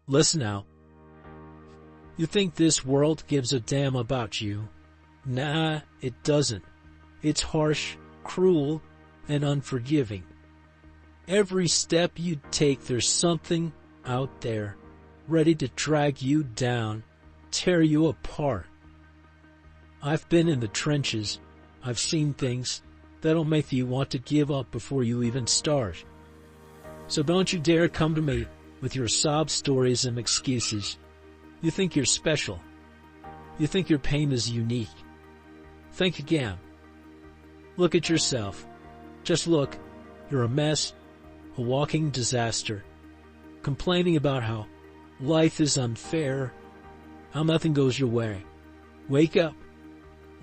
Listen now. You think this world gives a damn about you? Nah, it doesn't. It's harsh, cruel, and unforgiving. Every step you take, there's something out there, ready to drag you down, tear you apart. I've been in the trenches. I've seen things that'll make you want to give up before you even start. So don't you dare come to me with your sob stories and excuses. You think you're special. You think your pain is unique. Think again. Look at yourself. Just look. You're a mess, a walking disaster, complaining about how life is unfair, how nothing goes your way. Wake up.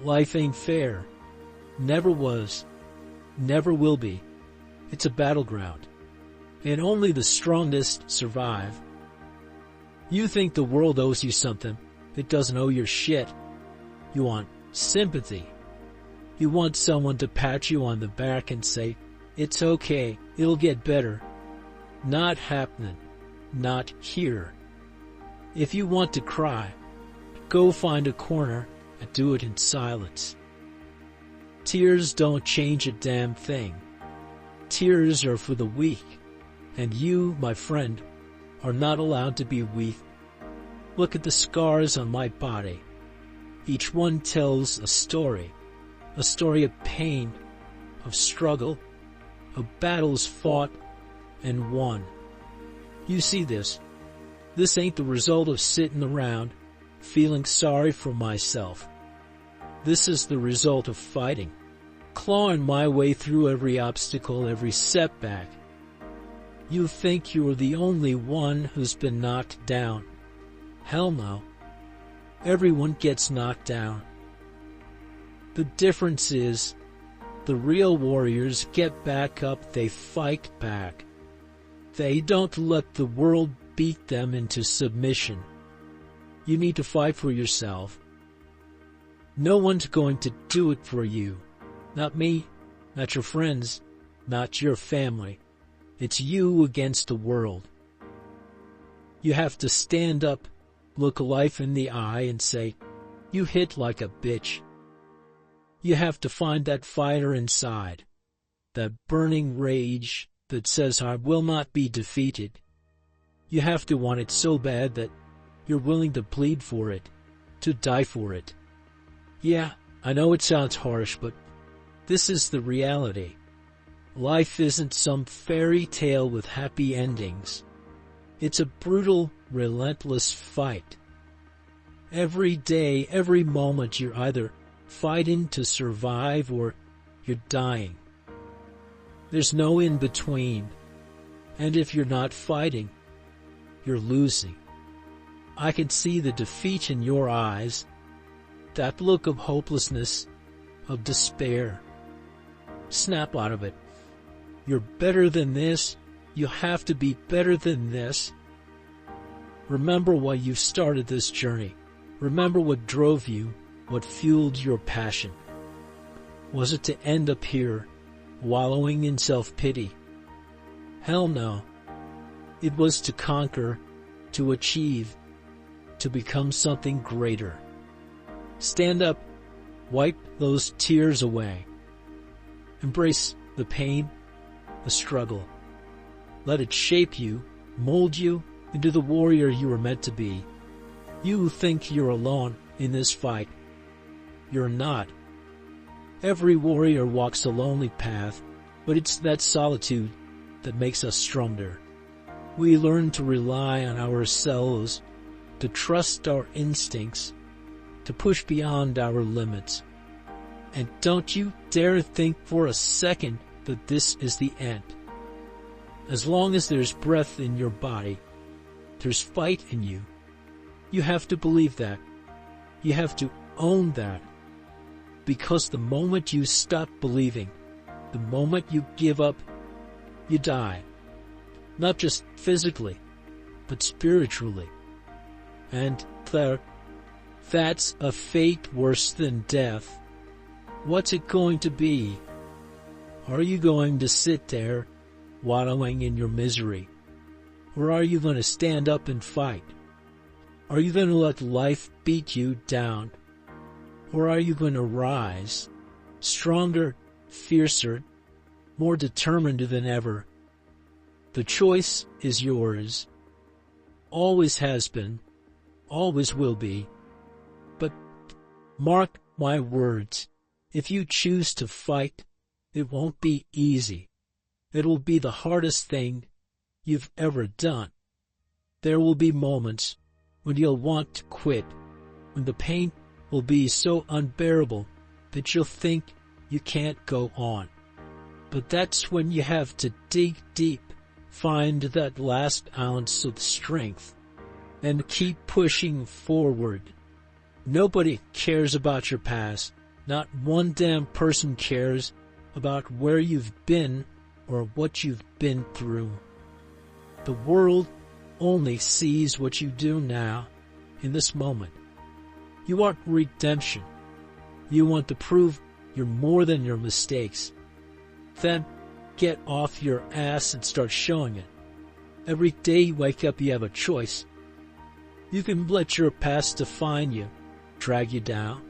Life ain't fair. Never was. Never will be. It's a battleground. And only the strongest survive. You think the world owes you something. It doesn't owe your shit. You want sympathy. You want someone to pat you on the back and say, "It's okay, it'll get better." Not happening. Not here. If you want to cry, go find a corner and do it in silence. Tears don't change a damn thing. Tears are for the weak. And you, my friend, are not allowed to be weak. Look at the scars on my body. Each one tells a story of pain, of struggle, of battles fought and won. You see this. This ain't the result of sitting around feeling sorry for myself. This is the result of fighting, clawing my way through every obstacle, every setback. You think you're the only one who's been knocked down. Hell no. Everyone gets knocked down. The difference is, the real warriors get back up, they fight back. They don't let the world beat them into submission. You need to fight for yourself. No one's going to do it for you. Not me, not your friends, not your family. It's you against the world. You have to stand up, look life in the eye and say, "You hit like a bitch." You have to find that fighter inside, that burning rage that says, "I will not be defeated." You have to want it so bad that you're willing to plead for it, to die for it. Yeah, I know it sounds harsh, but this is the reality. Life isn't some fairy tale with happy endings. It's a brutal, relentless fight. Every day, every moment, you're either fighting to survive or you're dying. There's no in between. And if you're not fighting, you're losing. I can see the defeat in your eyes, that look of hopelessness, of despair. Snap out of it. You're better than this. You have to be better than this. Remember why you started this journey. Remember what drove you, what fueled your passion. Was it to end up here, wallowing in self-pity? Hell no. It was to conquer, to achieve, to become something greater. Stand up, wipe those tears away. Embrace the pain, the struggle. Let it shape you, mold you into the warrior you were meant to be. You think you're alone in this fight. You're not. Every warrior walks a lonely path, but it's that solitude that makes us stronger. We learn to rely on ourselves, to trust our instincts, to push beyond our limits. And don't you dare think for a second that this is the end. As long as there's breath in your body, there's fight in you. You have to believe that. You have to own that. Because the moment you stop believing, the moment you give up, you die. Not just physically, but spiritually. And that's a fate worse than death. What's it going to be? Are you going to sit there wallowing in your misery? Or are you going to stand up and fight? Are you going to let life beat you down? Or are you going to rise, stronger, fiercer, more determined than ever? The choice is yours. Always has been, always will be. But mark my words, if you choose to fight, it won't be easy. It will be the hardest thing you've ever done. There will be moments when you'll want to quit, when the pain will be so unbearable that you'll think you can't go on. But that's when you have to dig deep, find that last ounce of strength, and keep pushing forward. Nobody cares about your past. Not one damn person cares about where you've been or what you've been through. The world only sees what you do now, in this moment. You want redemption. You want to prove you're more than your mistakes. Then get off your ass and start showing it. Every day you wake up, you have a choice. You can let your past define you, drag you down,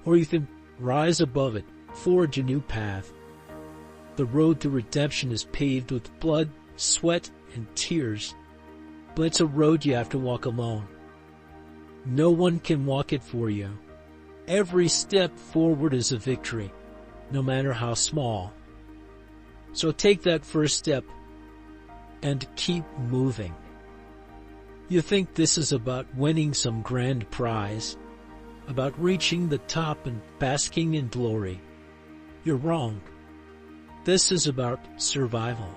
or you can rise above it, forge a new path. The road to redemption is paved with blood, sweat, and tears, but it's a road you have to walk alone. No one can walk it for you. Every step forward is a victory, no matter how small. So take that first step and keep moving. You think this is about winning some grand prize, about reaching the top and basking in glory. You're wrong. This is about survival,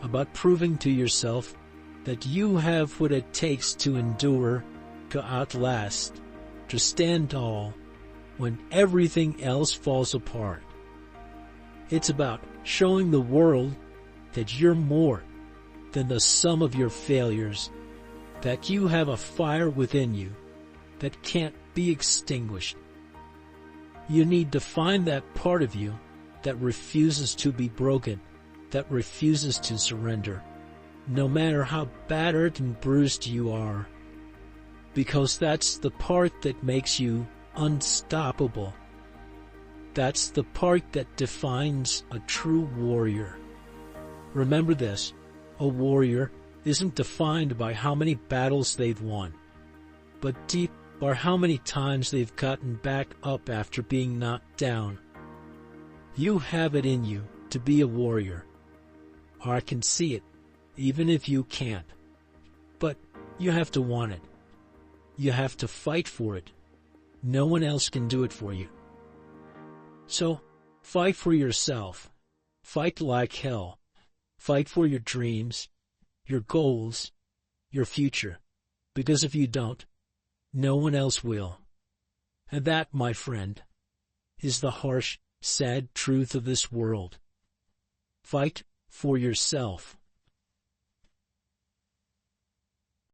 about proving to yourself that you have what it takes to endure, to outlast, to stand tall when everything else falls apart. It's about showing the world that you're more than the sum of your failures, that you have a fire within you that can't be extinguished. You need to find that part of you that refuses to be broken, that refuses to surrender, no matter how battered and bruised you are, because that's the part that makes you unstoppable. That's the part that defines a true warrior. Remember this, a warrior isn't defined by how many battles they've won, but deep by how many times they've gotten back up after being knocked down. You have it in you to be a warrior. I can see it, even if you can't. But you have to want it. You have to fight for it. No one else can do it for you. So, fight for yourself. Fight like hell. Fight for your dreams, your goals, your future. Because if you don't, no one else will. And that, my friend, is the harsh, sad truth of this world. Fight for yourself.